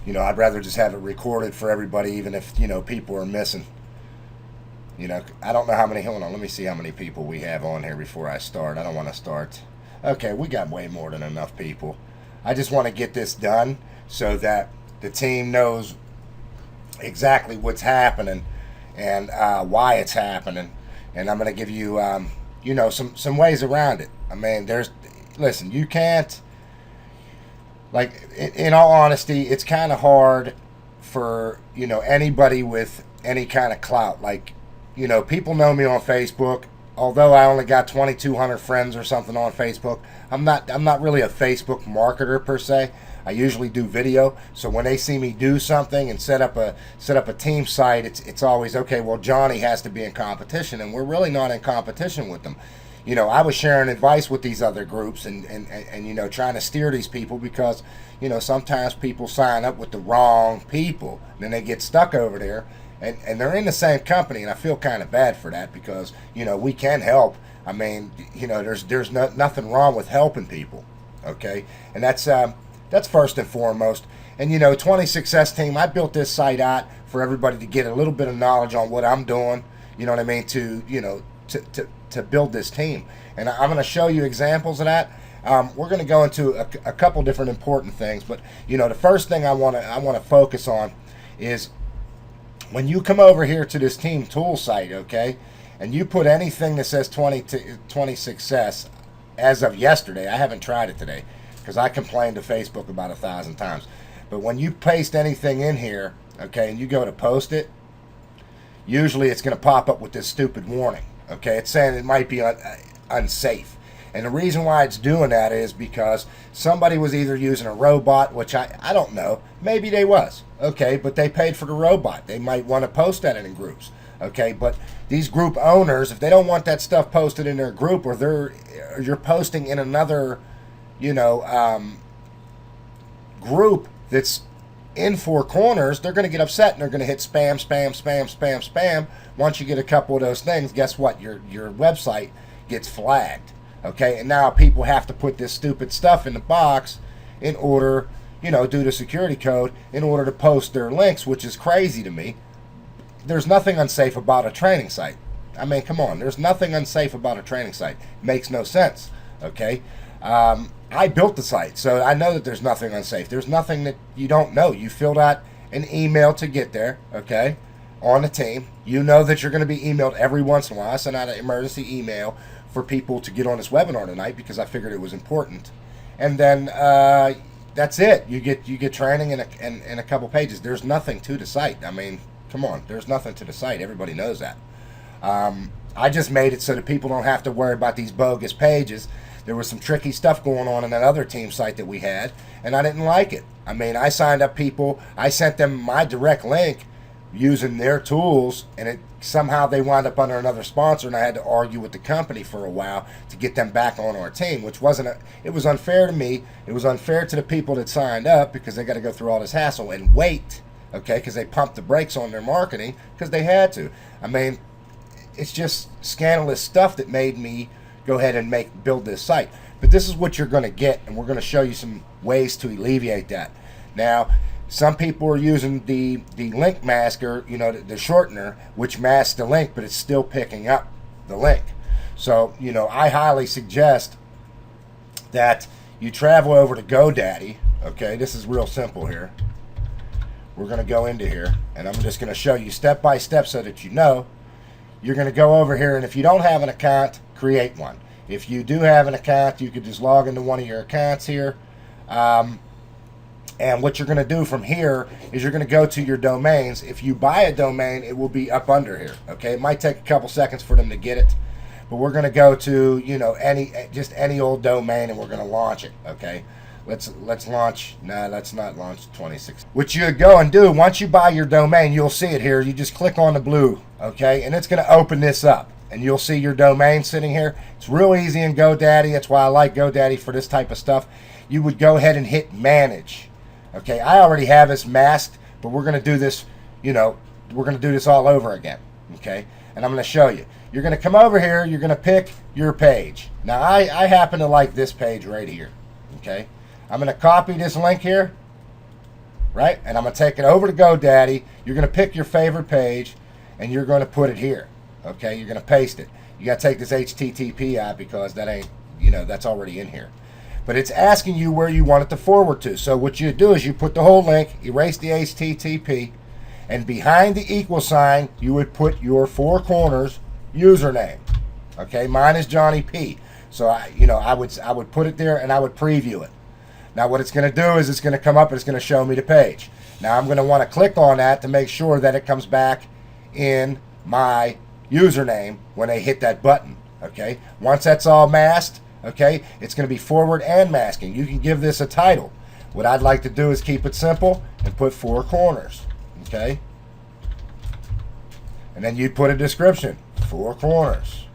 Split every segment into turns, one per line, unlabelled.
You know, I'd rather just have it recorded for everybody, even if, you know, people are missing. You know, I don't know how many. Hold on, let me see how many people we have on here before I start. I don't want to start. Okay, we got way more than enough people. I just want to get this done so that the team knows exactly what's happening and why it's happening. And I'm going to give you, you know, some ways around it. I mean, listen, you can't, like, in all honesty, it's kind of hard for, you know, anybody with any kind of clout. Like, you know, people know me on Facebook. Although I only got 2,200 friends or something on Facebook, I'm not really a Facebook marketer per se. I usually do video, so when they see me do something and set up a team site, it's always okay. Well, Johnny has to be in competition, and we're really not in competition with them. You know, I was sharing advice with these other groups and you know, trying to steer these people because, you know, sometimes people sign up with the wrong people, and then they get stuck over there. And they're in the same company, and I feel kind of bad for that because, you know, we can help. I mean, you know, there's nothing wrong with helping people, okay? And that's first and foremost. And, you know, 20 Success Team, I built this site out for everybody to get a little bit of knowledge on what I'm doing, you know what I mean, to, you know, to build this team. And I'm going to show you examples of that. We're going to go into a couple different important things, but, you know, the first thing I want to focus on is when you come over here to this team tool site, okay, and you put anything that says 20 Success as of yesterday, I haven't tried it today because I complained to Facebook about 1,000 times. But when you paste anything in here, okay, and you go to post it, usually it's going to pop up with this stupid warning, okay? It's saying it might be unsafe. And the reason why it's doing that is because somebody was either using a robot, which I don't know. Maybe they was, okay, but they paid for the robot. They might want to post that in groups, okay? But these group owners, if they don't want that stuff posted in their group, or you're posting in another, you know, group that's in four corners, they're going to get upset and they're going to hit spam, spam, spam, spam, spam. Once you get a couple of those things, guess what? Your website gets flagged. Okay, and now people have to put this stupid stuff in the box in order, you know, due to security code, in order to post their links, which is crazy to me. There's nothing unsafe about a training site. I mean, come on, there's nothing unsafe about a training site. Makes no sense, okay? I built the site, so I know that there's nothing unsafe. There's nothing that you don't know. You filled out an email to get there, okay, on the team. You know that you're going to be emailed every once in a while. I sent out an emergency email for people to get on this webinar tonight because I figured it was important. And then that's it. You get training in a couple pages. There's nothing to the site. I mean, come on. There's nothing to the site. Everybody knows that. I just made it so that people don't have to worry about these bogus pages. There was some tricky stuff going on in that other team site that we had, and I didn't like it. I mean, I signed up people. I sent them my direct link using their tools, and somehow they wound up under another sponsor, and I had to argue with the company for a while to get them back on our team, which it was unfair to me. It was unfair to the people that signed up because they got to go through all this hassle and wait, okay, because they pumped the brakes on their marketing because they had to. I mean, it's just scandalous stuff that made me go ahead and build this site. But this is what you're going to get, and we're going to show you some ways to alleviate that. Now, some people are using the link masker, you know, the shortener, which masks the link, but it's still picking up the link. So, you know, I highly suggest that you travel over to GoDaddy. Okay, this is real simple here. We're going to go into here, and I'm just going to show you step by step so that you know. You're going to go over here, and if you don't have an account, create one. If you do have an account, you could just log into one of your accounts here. And what you're going to do from here is you're going to go to your domains. If you buy a domain, it will be up under here. Okay, it might take a couple seconds for them to get it, but we're going to go to, you know, any old domain, and we're going to launch it. Okay, let's launch. No, let's not launch 26. What you go and do once you buy your domain, you'll see it here. You just click on the blue, okay, and it's going to open this up, and you'll see your domain sitting here. It's real easy in GoDaddy. That's why I like GoDaddy for this type of stuff. You would go ahead and hit manage. Okay, I already have this masked, but we're going to do this, you know, we're going to do this all over again, okay? And I'm going to show you. You're going to come over here, you're going to pick your page. Now, I happen to like this page right here, okay? I'm going to copy this link here, right? And I'm going to take it over to GoDaddy. You're going to pick your favorite page, and you're going to put it here. Okay, you're going to paste it. You got to take this HTTP out because that ain't, that's already in here. But it's asking you where you want it to forward to. So what you do is you put the whole link, erase the HTTP, and behind the equal sign, you would put your Four Corners username. Okay, mine is Johnny P. So I would put it there and I would preview it. Now what it's going to do is it's going to come up and it's going to show me the page. Now I'm going to want to click on that to make sure that it comes back in my username when I hit that button. Okay, once that's all masked, okay, it's going to be forward and masking. You can give this a title. What I'd like to do is keep it simple and put Four Corners. Okay, and then you'd put a description, Four Corners.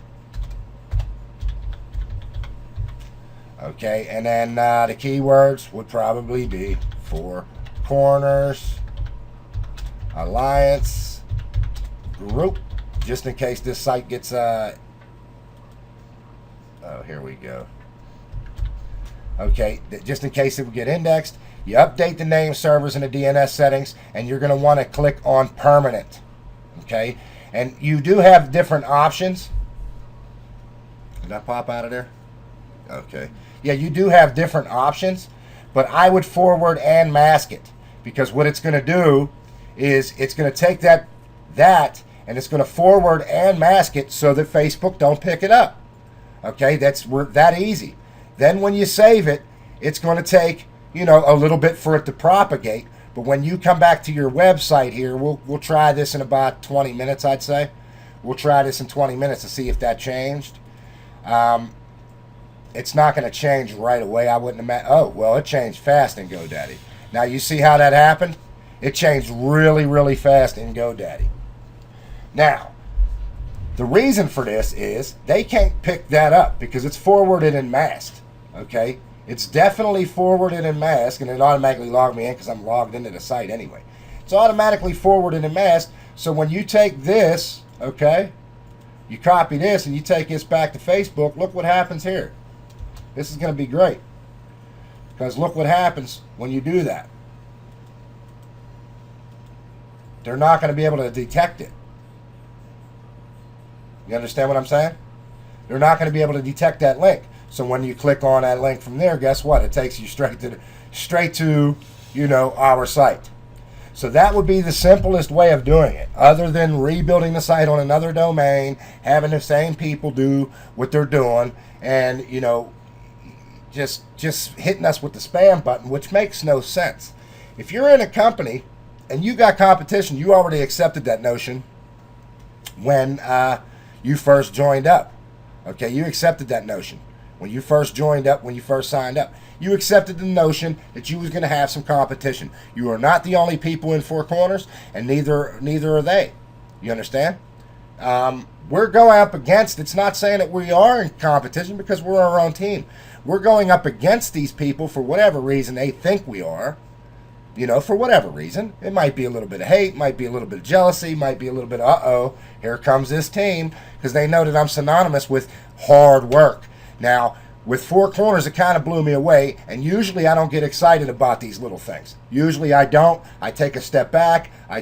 Okay, and then the keywords would probably be Four Corners Alliance Group, just in case this site gets oh, here we go. Okay, just in case it would get indexed, you update the name servers and the DNS settings, and you're going to want to click on permanent. Okay, and you do have different options. Did that pop out of there? Okay. Yeah, you do have different options, but I would forward and mask it, because what it's going to do is it's going to take that and it's going to forward and mask it so that Facebook don't pick it up. Okay, that's that easy. Then when you save it, it's going to take, a little bit for it to propagate, but when you come back to your website here, we'll try this in about 20 minutes, I'd say. We'll try this in 20 minutes to see if that changed. It's not going to change right away. I wouldn't imagine. Oh, well, it changed fast in GoDaddy. Now, you see how that happened? It changed really, really fast in GoDaddy. Now, the reason for this is they can't pick that up because it's forwarded and masked. Okay? It's definitely forwarded and masked, and it automatically logged me in because I'm logged into the site anyway. It's automatically forwarded and masked, so when you take this, okay, you copy this and you take this back to Facebook, look what happens here. This is going to be great, because look what happens when you do that. They're not going to be able to detect it. You understand what I'm saying? They're not going to be able to detect that link. So when you click on that link from there, guess what? It takes you straight to our site. So that would be the simplest way of doing it, other than rebuilding the site on another domain, having the same people do what they're doing, and just hitting us with the spam button, which makes no sense. If you're in a company and you got competition, you already accepted that notion when you first joined up. Okay, you accepted that notion when you first joined up, when you first signed up. You accepted the notion that you was going to have some competition. You are not the only people in Four Corners, and neither are they. You understand? We're going up against, it's not saying that we are in competition because we're our own team. We're going up against these people for whatever reason they think we are. For whatever reason. It might be a little bit of hate, might be a little bit of jealousy, might be a little bit of, uh-oh, here comes this team, because they know that I'm synonymous with hard work. Now, with Four Corners, it kind of blew me away, and usually I don't get excited about these little things. Usually I don't. I take a step back. I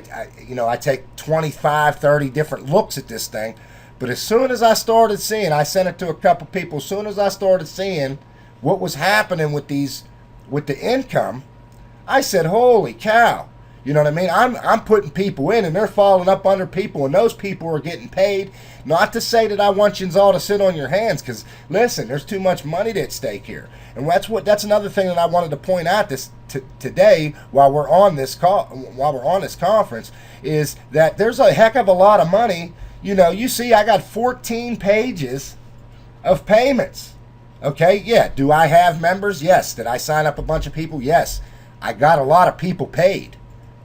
take 25, 30 different looks at this thing. But as soon as I started seeing, I sent it to a couple people, as soon as I started seeing what was happening with the income, I said, holy cow. You know what I mean? I'm putting people in, and they're falling up under people, and those people are getting paid. Not to say that I want you all to sit on your hands, because listen, there's too much money at stake here, and that's another thing that I wanted to point out today while we're on this conference, is that there's a heck of a lot of money. You see, I got 14 pages of payments. Okay, yeah. Do I have members? Yes. Did I sign up a bunch of people? Yes. I got a lot of people paid.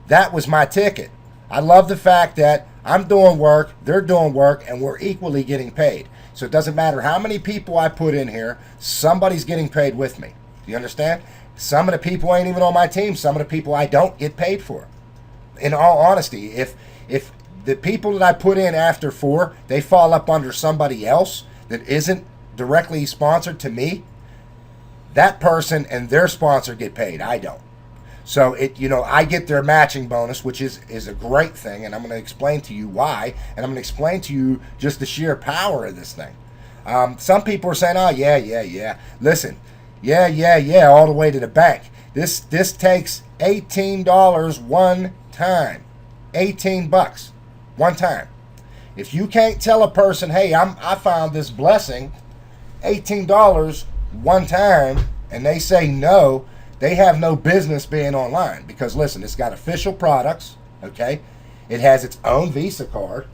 That was my ticket. I love the fact that I'm doing work, they're doing work, and we're equally getting paid. So it doesn't matter how many people I put in here, somebody's getting paid with me. Do you understand? Some of the people ain't even on my team. Some of the people I don't get paid for. In all honesty, if the people that I put in after 4, they fall up under somebody else that isn't directly sponsored to me, that person and their sponsor get paid. I don't. So I get their matching bonus, which is a great thing, and I'm going to explain to you why, and I'm going to explain to you just the sheer power of this thing. Some people are saying, "Oh, yeah." Listen, yeah, all the way to the bank. This takes $18 one time, $18 one time. If you can't tell a person, "Hey, I found this blessing," $18 one time, and they say no, they have no business being online. Because listen, it's got official products, okay? It has its own Visa card.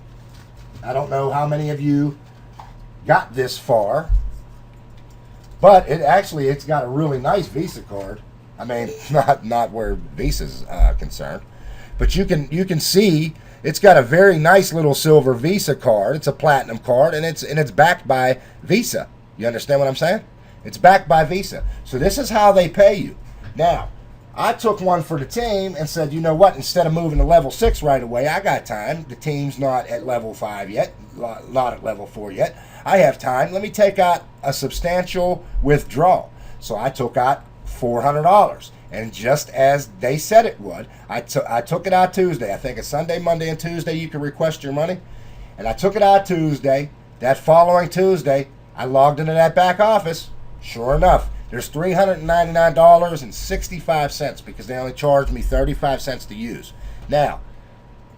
I don't know how many of you got this far, but it's got a really nice Visa card. I mean, not where Visa's concerned, but you can see it's got a very nice little silver Visa card. It's a platinum card, and it's backed by Visa. You understand what I'm saying? It's backed by Visa. So this is how they pay you. Now, I took one for the team and said, you know what? Instead of moving to level 6 right away, I got time. The team's not at level 5 yet, not at level 4 yet. I have time. Let me take out a substantial withdrawal. So I took out $400. And just as they said it would, I took it out Tuesday. I think it's Sunday, Monday, and Tuesday you can request your money. And I took it out Tuesday. That following Tuesday, I logged into that back office. Sure enough, there's $399.65 because they only charged me 35 cents to use. Now,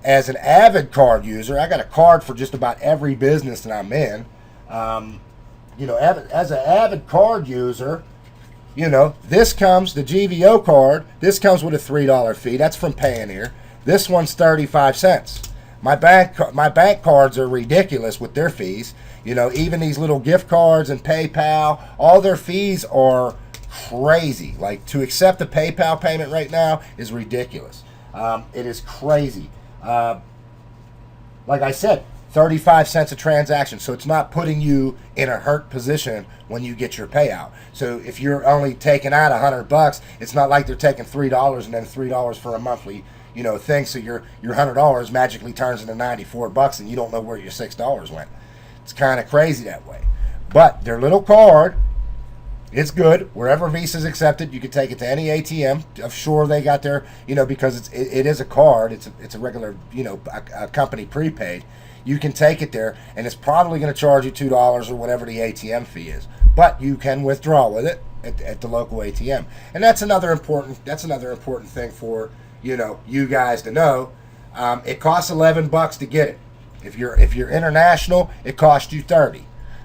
as an Avid card user, I got a card for just about every business that I'm in. As an Avid card user, this comes, the GVO card, this comes with a $3 fee. That's from Payoneer. This one's 35 cents. My bank cards are ridiculous with their fees. Even these little gift cards and PayPal, all their fees are crazy. Like, to accept a PayPal payment right now is ridiculous. It is crazy. Like I said, 35 cents a transaction. So it's not putting you in a hurt position when you get your payout. So if you're only taking out $100, it's not like they're taking $3 and then $3 for a monthly thing. So your $100 magically turns into $94 and you don't know where your $6 went. It's kind of crazy that way. But their little card, it's good. Wherever Visa's accepted, you can take it to any ATM. I'm sure they got their, because it is a card. It's a regular, a company prepaid. You can take it there, and it's probably going to charge you $2 or whatever the ATM fee is. But you can withdraw with it at the local ATM, and that's another important thing for you guys to know. It costs $11 to get it. If you're international, it costs you $30.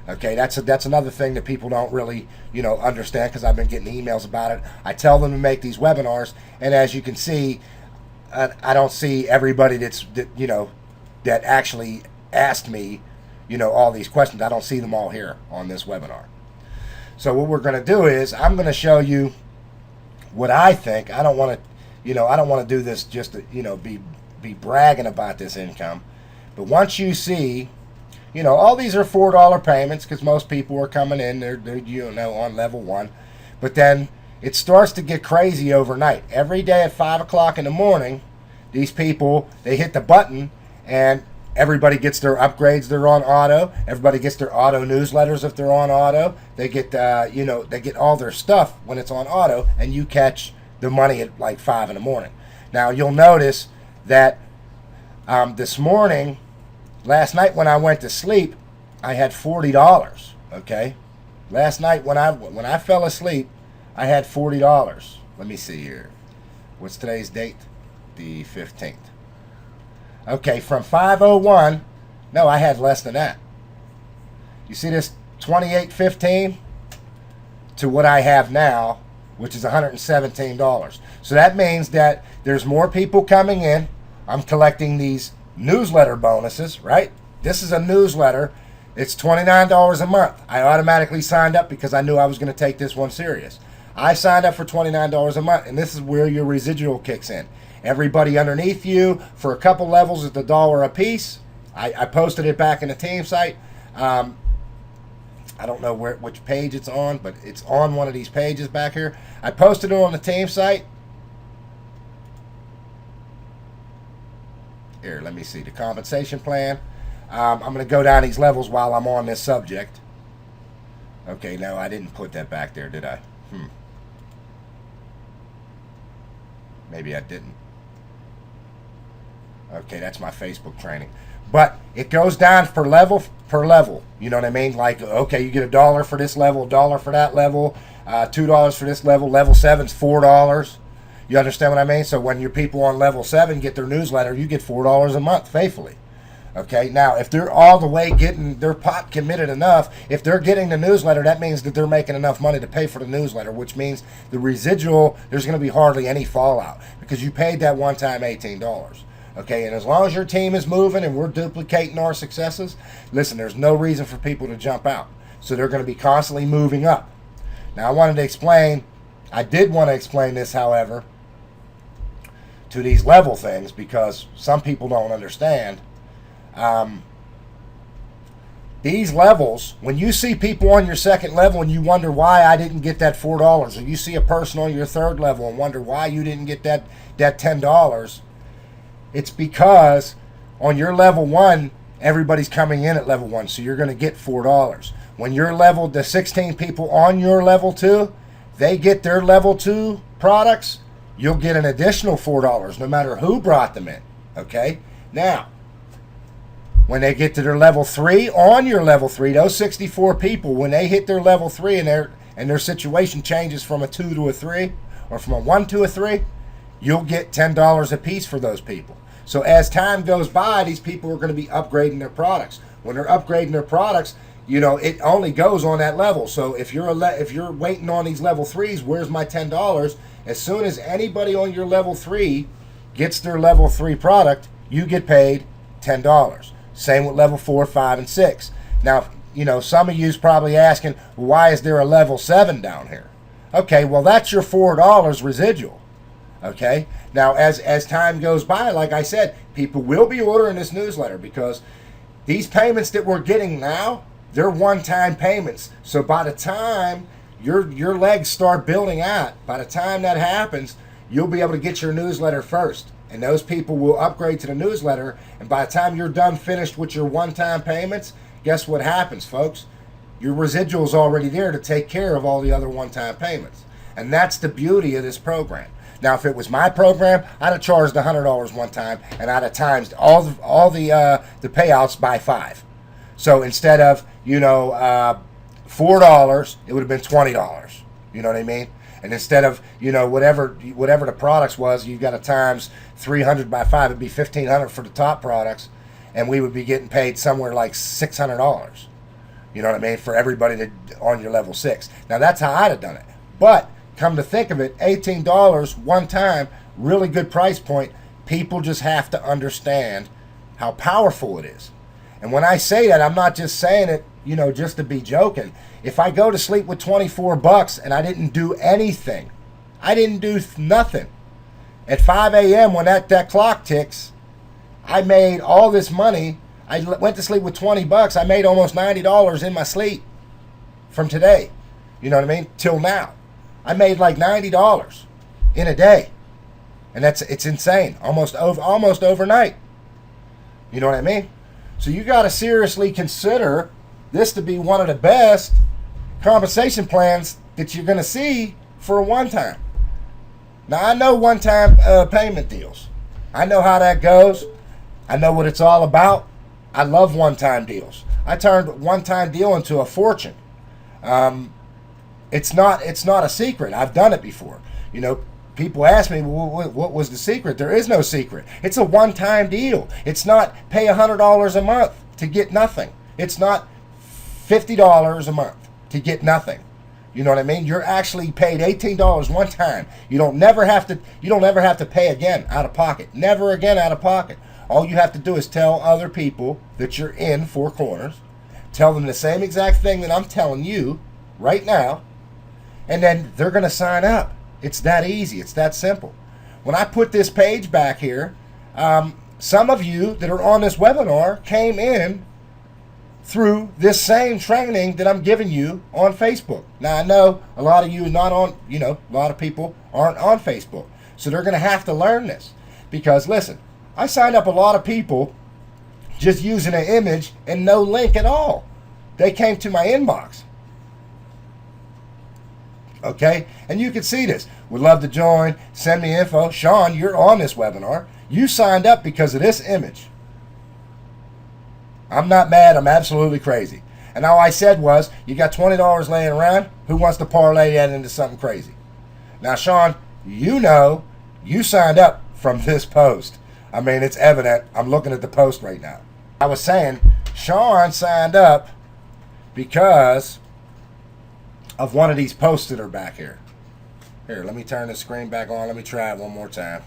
Okay, that's another thing that people don't really understand, because I've been getting emails about it. I tell them to make these webinars, and as you can see, I don't see everybody that actually asked me all these questions. I don't see them all here on this webinar. So what we're going to do is I'm going to show you what I think. I don't want to do this just to be bragging about this income. But once you see, all these are $4 payments because most people are coming in, they're on level 1. But then it starts to get crazy overnight. Every day at 5 o'clock in the morning, these people, they hit the button and everybody gets their upgrades. They're on auto. Everybody gets their auto newsletters if they're on auto. They get, they get all their stuff when it's on auto, and you catch the money at like 5 in the morning. Now you'll notice that this morning, last night when I went to sleep, I had $40. Okay, last night when I fell asleep, I had $40. Let me see here. What's today's date? The 15th. Okay, from 5:01, no, I had less than that. You see this 28.15 to what I have now, which is $117. So that means that there's more people coming in. I'm collecting these newsletter bonuses, right? This is a newsletter. It's $29 a month. I automatically signed up because I knew I was going to take this one serious. I signed up for $29 a month, and this is where your residual kicks in. Everybody underneath you for a couple levels is $1 a piece. I posted it back in the team site. I don't know which page it's on, but it's on one of these pages back here. I posted it on the team site. Here, let me see. The compensation plan. I'm going to go down these levels while I'm on this subject. Okay, no, I didn't put that back there, did I? Maybe I didn't. Okay, that's my Facebook training. But it goes down per level. You know what I mean? Like, okay, you get $1 for this level, $1 for that level, $2 for this level. Level 7's $4. You understand what I mean? So when your people on level 7 get their newsletter, you get $4 a month faithfully. Okay, now if they're all the way getting their pot committed enough, if they're getting the newsletter, that means that they're making enough money to pay for the newsletter, which means the residual, there's going to be hardly any fallout because you paid that one time $18. Okay, and as long as your team is moving and we're duplicating our successes, listen, there's no reason for people to jump out. So they're going to be constantly moving up. Now I did want to explain this, however, to these level things because some people don't understand. These levels, when you see people on your second level and you wonder why I didn't get that $4, or you see a person on your third level and wonder why you didn't get that $10, it's because on your level 1, everybody's coming in at level 1, so you're going to get $4. When you're leveled, the 16 people on your level 2, they get their level 2 products, you'll get an additional $4 no matter who brought them in. Okay? Now, when they get to their level 3, on your level 3, those 64 people, when they hit their level 3 and their situation changes from a 2 to a 3 or from a 1 to a 3, you'll get $10 a piece for those people. So as time goes by, these people are going to be upgrading their products. When they're upgrading their products, you know, it only goes on that level. So if you're waiting on these level 3s, where's my $10? As soon as anybody on your level 3 gets their level 3 product, you get paid $10. Same with level 4, 5, and 6. Now, you know, some of you's probably asking, well, why is there a level 7 down here? Okay, well, that's your $4 residual. Okay, now as time goes by, like I said, people will be ordering this newsletter because these payments that we're getting now, they're one-time payments. So by the time your legs start building out, by the time that happens, you'll be able to get your newsletter first. And those people will upgrade to the newsletter. And by the time you're done finished with your one-time payments, guess what happens, folks? Your residual is already there to take care of all the other one-time payments. And that's the beauty of this program. Now, if it was my program, I'd have charged $100 one time, and I'd have times all the payouts by 5. So instead of $4, it would have been $20. You know what I mean? And instead of whatever the products was, you got to times 300 by 5. It'd be $1,500 for the top products, and we would be getting paid somewhere like $600. You know what I mean? For everybody on your level 6. Now that's how I'd have done it. But come to think of it, $18 one time, really good price point. People just have to understand how powerful it is. And when I say that, I'm not just saying it, just to be joking. If I go to sleep with $24 and I didn't do anything, I didn't do nothing. At 5 a.m. when that clock ticks, I made all this money. I went to sleep with $20. I made almost $90 in my sleep from today. You know what I mean? Till now. I made like $90 in a day. And it's insane. Almost overnight. You know what I mean? So you got to seriously consider this to be one of the best compensation plans that you're going to see for a one-time. Now, I know one-time payment deals. I know how that goes. I know what it's all about. I love one-time deals. I turned one-time deal into a fortune. It's not a secret. I've done it before. People ask me, well, what was the secret? There is no secret. It's a one-time deal. It's not pay $100 a month to get nothing. It's not $50 a month to get nothing. You know what I mean? You're actually paid $18 one time. You don't ever have to pay again out of pocket. Never again out of pocket. All you have to do is tell other people that you're in Four Corners. Tell them the same exact thing that I'm telling you right now, and then they're going to sign up. It's that easy. It's that simple. When I put this page back here, some of you that are on this webinar came in through this same training that I'm giving you on Facebook. Now, I know a lot of you are not on, a lot of people aren't on Facebook. So they're going to have to learn this. Because, listen, I signed up a lot of people just using an image and no link at all. They came to my inbox. Okay? And you can see this. Would love to join. Send me info. Sean, you're on this webinar. You signed up because of this image. I'm not mad. I'm absolutely crazy. And all I said was, you got $20 laying around. Who wants to parlay that into something crazy? Now, Sean, you know you signed up from this post. I mean, it's evident. I'm looking at the post right now. I was saying, Sean signed up because of one of these posts that are back here. Here, let me turn the screen back on. Let me try it one more time.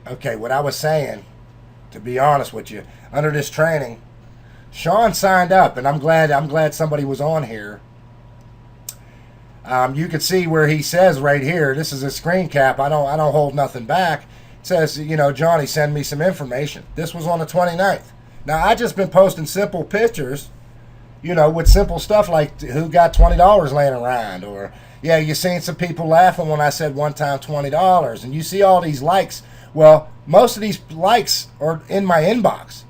Okay, what I was saying, to be honest with you, under this training, Sean signed up, and I'm glad somebody was on here. You can see where he says right here, this is a screen cap. I don't hold nothing back. It says, you know, Johnny, send me some information. This was on the 29th. Now, I just been posting simple pictures, you know, with simple stuff like who got $20 laying around, or, yeah, you seen some people laughing when I said one time $20, and you see all these likes. Well, most of these likes are in my inbox,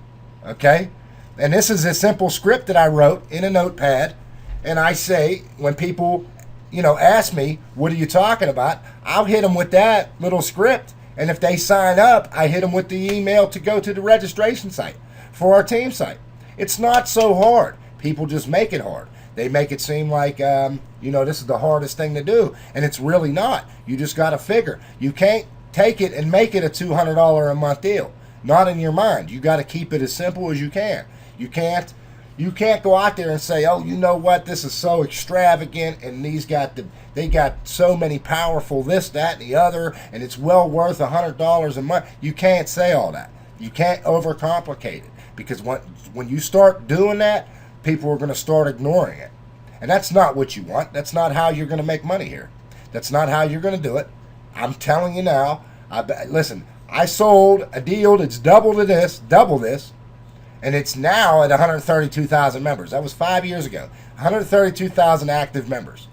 okay? And this is a simple script that I wrote in a notepad, and I say, when people, you know, ask me, what are you talking about? I'll hit them with that little script, and if they sign up, I hit them with the email to go to the registration site for our team site. It's not so hard. People just make it hard. They make it seem like, you know, this is the hardest thing to do, and it's really not. You just got to figure. You can't take it and make it a $200 a month deal. Not in your mind. You got to keep it as simple as you can. You can't go out there and say, oh, you know what, this is so extravagant, and they got so many powerful this, that, and the other, and it's well worth $100 a month. You can't say all that. You can't overcomplicate it, because when you start doing that, people are going to start ignoring it. And that's not what you want. That's not how you're going to make money here. That's not how you're going to do it. I'm telling you now. Listen, I sold a deal that's double this, and it's now at 132,000 members. That was 5 years ago. 132,000 active members.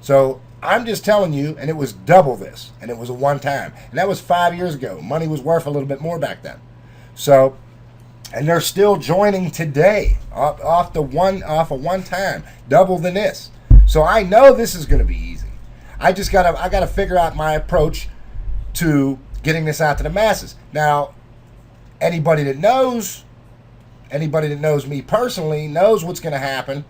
So I'm just telling you, and it was double this, and it was a one-time. And that was 5 years ago. Money was worth a little bit more back then. So, and they're still joining today off a one-time, double than this. So I know this is going to be easy. I gotta figure out my approach to getting this out to the masses. Now, anybody that knows me personally knows what's going to happen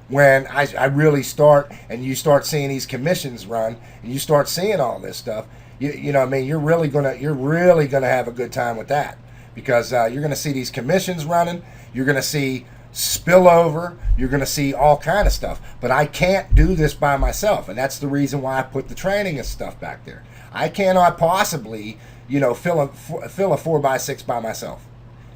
when I really start, and you start seeing these commissions run, and you start seeing all this stuff. You know what I mean? You're really gonna have a good time with that, because you're gonna see these commissions running. You're gonna see spillover. You're gonna see all kind of stuff. But I can't do this by myself, and that's the reason why I put the training and stuff back there. I cannot possibly, you know, fill a 4x6 by myself.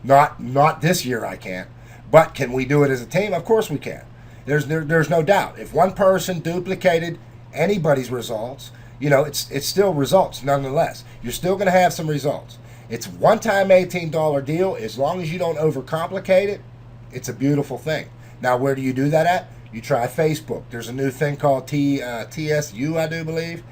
Not this year I can't. But can we do it as a team? Of course we can. There's no doubt. If one person duplicated anybody's results, you know, it's still results nonetheless. You're still going to have some results. It's one-time $18 deal. As long as you don't overcomplicate it, it's a beautiful thing. Now, where do you do that at? You try Facebook. There's a new thing called TSU, I do believe.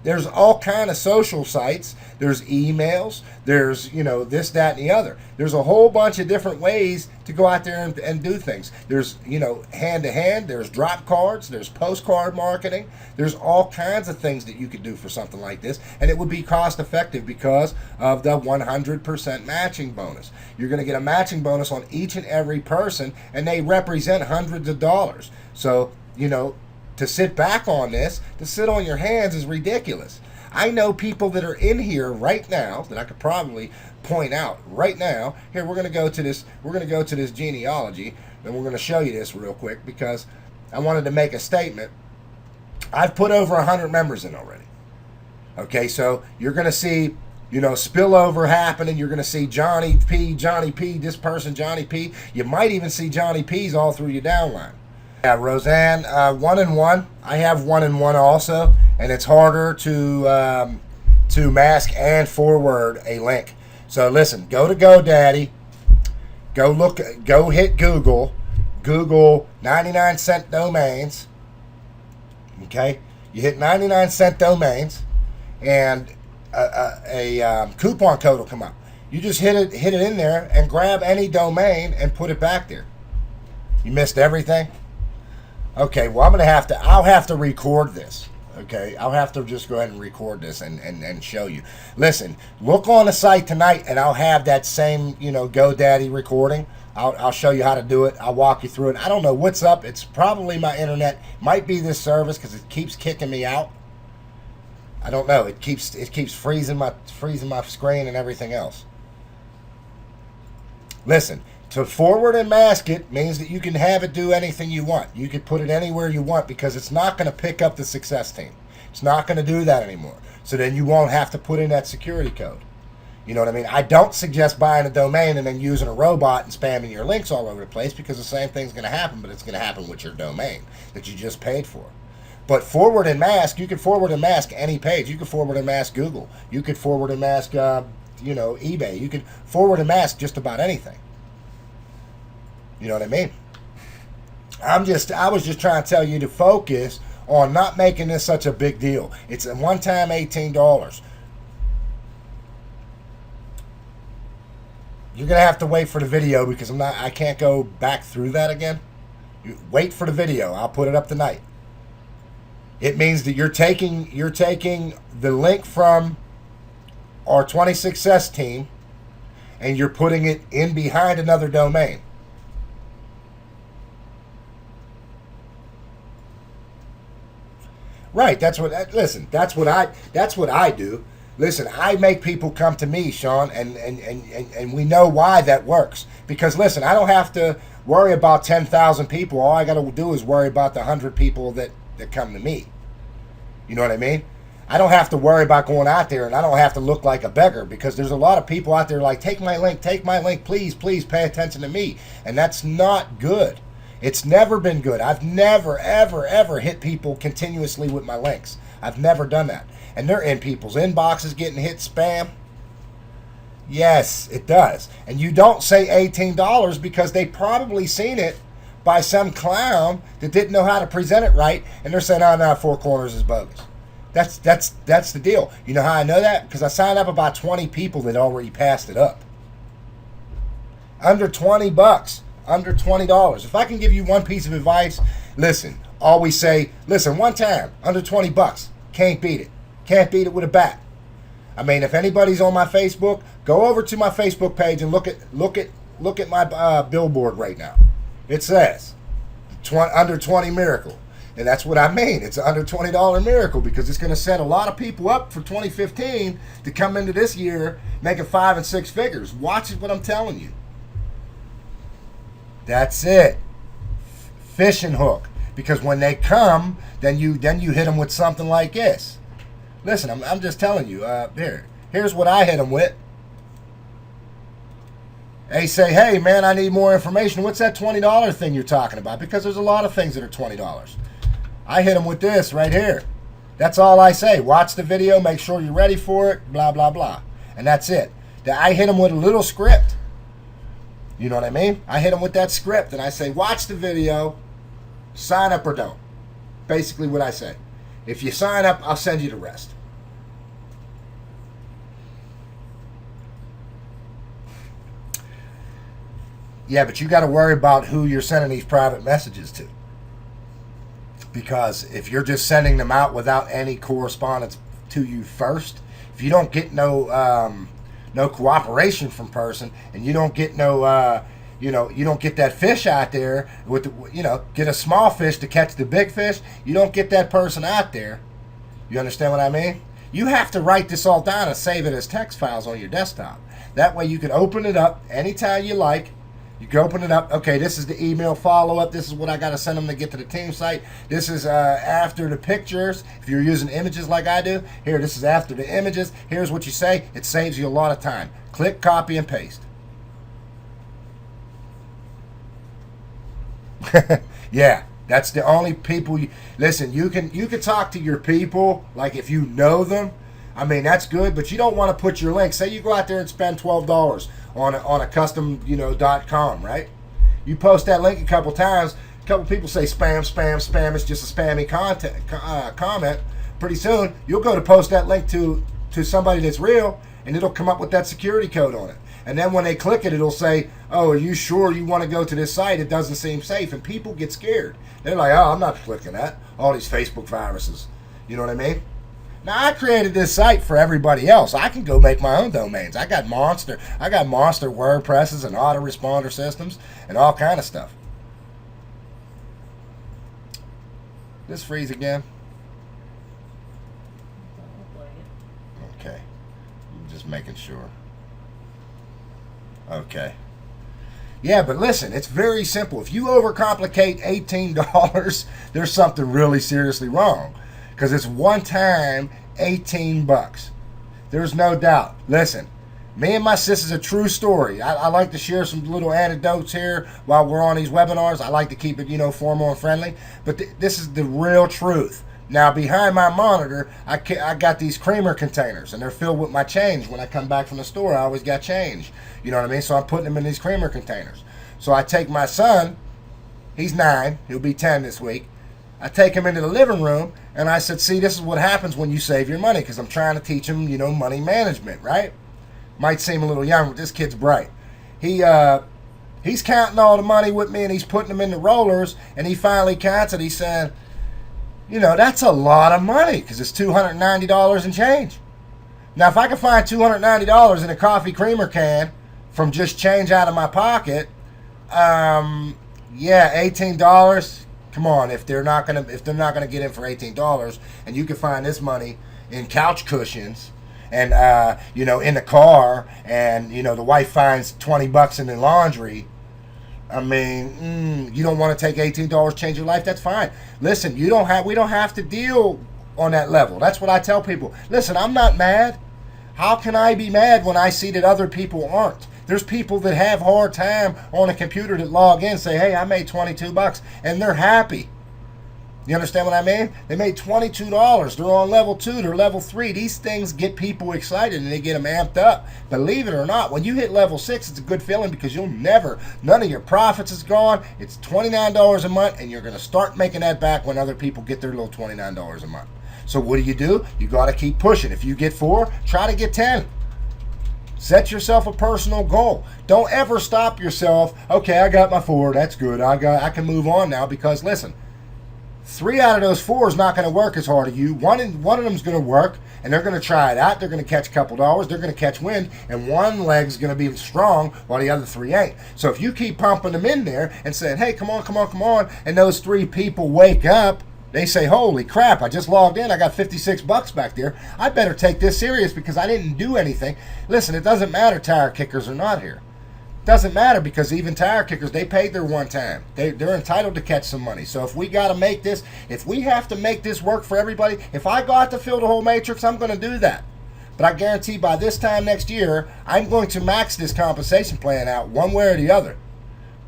There's all kind of social sites. There's emails. There's, you know, this, that, and the other. There's a whole bunch of different ways to go out there and do things. There's, you know, hand-to-hand. There's drop cards. There's postcard marketing. There's all kinds of things that you could do for something like this. And it would be cost-effective because of the 100% matching bonus. You're going to get a matching bonus on each and every person, and they represent hundreds of dollars. So, you know, to sit back on this, to sit on your hands is ridiculous. I know people that are in here right now that I could probably point out right now. Here, we're going to go to this genealogy, and we're going to show you this real quick because I wanted to make a statement. I've put over 100 members in already. Okay, so you're going to see, you know, spillover happening. You're going to see Johnny P, this person, Johnny P. You might even see Johnny P's all through your downline. Yeah, Roseanne, 1-in-1. I have 1-in-1 also, and it's harder to mask and forward a link. So listen, go to GoDaddy, go hit Google 99-cent domains. Okay, you hit 99-cent domains, and a coupon code will come up. You just hit it in there and grab any domain and put it back there. You missed everything? Okay, well, I'll have to record this. Okay, I'll have to just go ahead and record this and show you. Listen, look on the site tonight and I'll have that same, GoDaddy recording. I'll show you how to do it. I'll walk you through it. I don't know what's up. It's probably my internet. Might be this service because it keeps kicking me out. I don't know. It keeps freezing my screen and everything else. Listen, to forward and mask it means that you can have it do anything you want. You can put it anywhere you want because it's not going to pick up the success team. It's not going to do that anymore. So then you won't have to put in that security code. You know what I mean? I don't suggest buying a domain and then using a robot and spamming your links all over the place because the same thing's going to happen, but it's going to happen with your domain that you just paid for. But forward and mask, you can forward and mask any page. You can forward and mask Google. You could forward and mask, eBay. You can forward and mask just about anything. You know what I mean? I was just trying to tell you to focus on not making this such a big deal. It's a one-time $18. You're gonna have to wait for the video because I can't go back through that again. Wait for the video. I'll put it up tonight. It means that you're taking the link from our 20 Success team and you're putting it in behind another domain. Right, that's what I do. Listen, I make people come to me, Sean, and we know why that works. Because listen, I don't have to worry about 10,000 people. All I got to do is worry about the 100 people that come to me. You know what I mean? I don't have to worry about going out there, and I don't have to look like a beggar because there's a lot of people out there like, take my link, please pay attention to me. And that's not good. It's never been good. I've never, ever, ever hit people continuously with my links. I've never done that. And they're in people's inboxes getting hit spam. Yes, it does. And you don't say $18 because they probably seen it by some clown that didn't know how to present it right. And they're saying, oh, no, Four Corners is bogus. That's the deal. You know how I know that? Because I signed up about 20 people that already passed it up. Under $20. Under $20. If I can give you one piece of advice, listen, always say, listen, one time, under $20. Can't beat it. Can't beat it with a bat. I mean, if anybody's on my Facebook, go over to my Facebook page and look at my billboard right now. It says under 20 miracle. And that's what I mean. It's an under $20 miracle because it's going to set a lot of people up for 2015 to come into this year making 5 and 6 figures. Watch what I'm telling you. That's it. Fishing hook. Because when they come, then you hit them with something like this. Listen, I'm just telling you. Here's what I hit them with. They say, hey, man, I need more information. What's that $20 thing you're talking about? Because there's a lot of things that are $20. I hit them with this right here. That's all I say. Watch the video. Make sure you're ready for it. Blah, blah, blah. And that's it. I hit them with a little script. You know what I mean? I hit them with that script. And I say, watch the video. Sign up or don't. Basically what I say. If you sign up, I'll send you the rest. Yeah, but you got to worry about who you're sending these private messages to. Because if you're just sending them out without any correspondence to you first, if you don't get no cooperation from person, and you don't get you don't get that fish out there with get a small fish to catch the big fish. You don't get that person out there. You understand what I mean? You have to write this all down and save it as text files on your desktop. That way you can open it up anytime you like. You can open it up. Okay, this is the email follow-up. This is what I got to send them to get to the team site. This is after the pictures. If you're using images like I do, here, this is after the images. Here's what you say. It saves you a lot of time. Click, copy, and paste. Yeah, that's the only people. Listen, you can talk to your people like if you know them. I mean, that's good, but you don't want to put your link. Say you go out there and spend $12 on a custom, .com, right? You post that link a couple times. A couple people say spam, spam, spam. It's just a spammy comment. Pretty soon, you'll go to post that link to somebody that's real, and it'll come up with that security code on it. And then when they click it, it'll say, oh, are you sure you want to go to this site? It doesn't seem safe. And people get scared. They're like, oh, I'm not clicking that. All these Facebook viruses. You know what I mean? Now, I created this site for everybody else. I can go make my own domains. I got monster WordPresses and autoresponder systems and all kind of stuff. This freeze again? Okay. I'm just making sure. Okay. Yeah, but listen, it's very simple. If you overcomplicate $18, there's something really seriously wrong. Because it's one time $18. There's no doubt. Listen, me and my sis is a true story. I like to share some little anecdotes here while we're on these webinars. I like to keep it, formal and friendly. But this is the real truth. Now, behind my monitor, I got these creamer containers, and they're filled with my change. When I come back from the store, I always got change. You know what I mean? So I'm putting them in these creamer containers. So I take my son, he's 9, he'll be 10 this week. I take him into the living room, and I said, see, this is what happens when you save your money, because I'm trying to teach him, money management, right? Might seem a little young, but this kid's bright. He's counting all the money with me, and he's putting them in the rollers, and he finally counts it. He said, that's a lot of money because it's $290 and change. Now, if I can find $290 in a coffee creamer can from just change out of my pocket, $18. Come on, if they're not gonna get in for $18, and you can find this money in couch cushions and in the car, and the wife finds $20 in the laundry. I mean, you don't want to take $18 change your life. That's fine. Listen, we don't have to deal on that level. That's what I tell people. Listen, I'm not mad. How can I be mad when I see that other people aren't? There's people that have hard time on a computer that log in and say, hey, I made $22, and they're happy. You understand what I mean? They made $22. They're on level 2. They're level 3. These things get people excited and they get them amped up. Believe it or not, when you hit level 6, it's a good feeling because none of your profits is gone. It's $29 a month, and you're going to start making that back when other people get their little $29 a month. So what do? You got to keep pushing. If you get 4, try to get 10. Set yourself a personal goal. Don't ever stop yourself. Okay, I got my 4. That's good. I can move on now because, listen, 3 out of those 4 is not going to work as hard as you. One of them is going to work, and they're going to try it out. They're going to catch a couple dollars. They're going to catch wind, and one leg's going to be strong while the other 3 ain't. So if you keep pumping them in there and saying, hey, come on, and those 3 people wake up, they say, holy crap, I just logged in. I got $56 back there. I better take this serious because I didn't do anything. Listen, it doesn't matter tire kickers are not here. Doesn't matter because even tire kickers, they paid their one time. They're entitled to catch some money. So if we got to make this, if we have to make this work for everybody, if I got to fill the whole matrix, I'm going to do that. But I guarantee by this time next year, I'm going to max this compensation plan out one way or the other.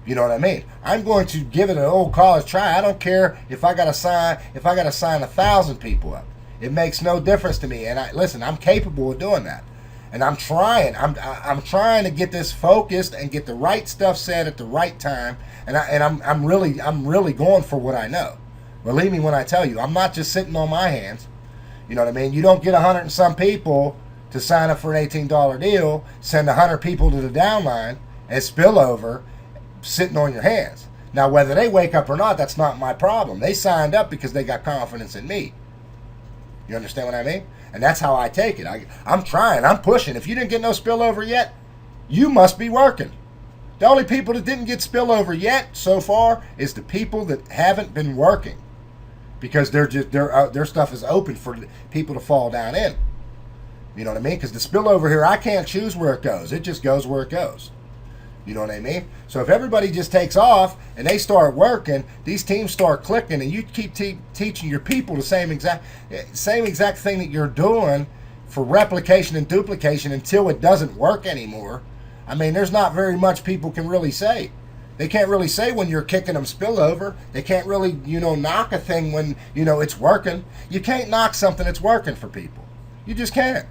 You know what I mean? I'm going to give it an old college try. I don't care if I got to sign 1,000 people up. It makes no difference to me. And listen, I'm capable of doing that. And I'm trying. I'm trying to get this focused and get the right stuff said at the right time. And I'm really going for what I know. Believe me when I tell you, I'm not just sitting on my hands. You know what I mean? You don't get 100 and some people to sign up for an $18 deal, send 100 people to the downline, and spill over, sitting on your hands. Now, whether they wake up or not, that's not my problem. They signed up because they got confidence in me. You understand what I mean? And that's how I take it. I'm trying. I'm pushing. If you didn't get no spillover yet, you must be working. The only people that didn't get spillover yet so far is the people that haven't been working, because their stuff is open for people to fall down in. You know what I mean? Because the spillover here, I can't choose where it goes. It just goes where it goes. You know what I mean? So if everybody just takes off and they start working, these teams start clicking, and you keep teaching your people the same exact thing that you're doing for replication and duplication until it doesn't work anymore. I mean, there's not very much people can really say. They can't really say when you're kicking them spillover. They can't really, knock a thing when, it's working. You can't knock something that's working for people. You just can't.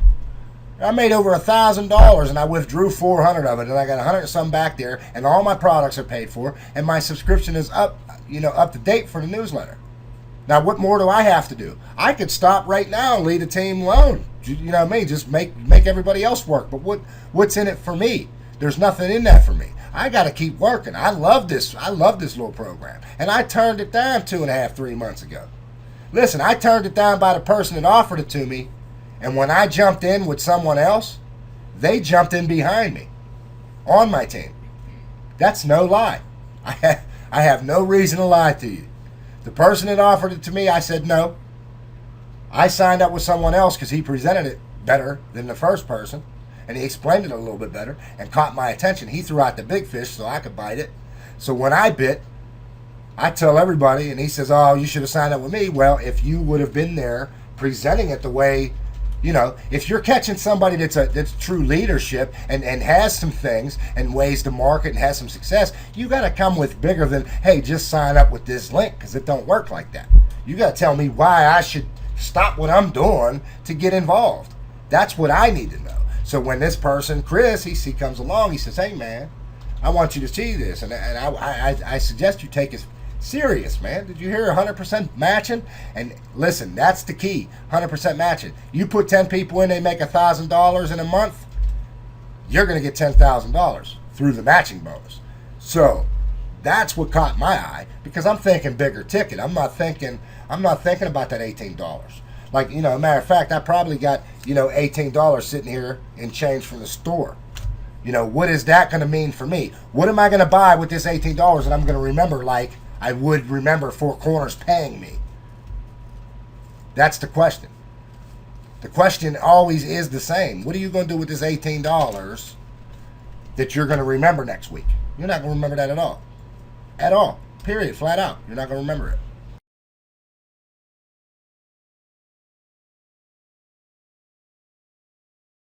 I made over $1,000 and I withdrew 400 of it, and I got 100 and some back there, and all my products are paid for, and my subscription is up to date for the newsletter. Now, what more do I have to do? I could stop right now and leave the team alone. you know what I mean? Just make everybody else work. But what's in it for me? There's nothing in that for me. I got to keep working. I love this little program. And I turned it down 2.5, 3 months ago. Listen, I turned it down by the person that offered it to me. And when I jumped in with someone else, they jumped in behind me on my team. That's no lie. I have no reason to lie to you. The person that offered it to me, I said no. I signed up with someone else because he presented it better than the first person. And he explained it a little bit better and caught my attention. He threw out the big fish so I could bite it. So when I bit, I tell everybody, and he says, oh, you should have signed up with me. Well, if you would have been there presenting it the way, you know, if you're catching somebody that's true leadership and has some things and ways to market and has some success, you got to come with bigger than, hey, just sign up with this link, because it don't work like that. You got to tell me why I should stop what I'm doing to get involved. That's what I need to know. So when this person, Chris, he comes along, he says, hey, man, I want you to see this. And I suggest you take it serious, man. Did you hear 100% matching? And listen, that's the key, 100% matching. You put 10 people in, they make $1,000 in a month, you're going to get $10,000 through the matching bonus. So that's what caught my eye, because I'm thinking bigger ticket. I'm not thinking about that $18. Like, you know, matter of fact, I probably got, you know, $18 sitting here in change from the store. You know, what is that going to mean for me? What am I going to buy with this $18 that I'm going to remember like I would remember Four Corners paying me? That's the question. The question always is the same. What are you going to do with this $18 that you're going to remember next week? You're not going to remember that at all. At all. Period. Flat out. You're not going to remember it.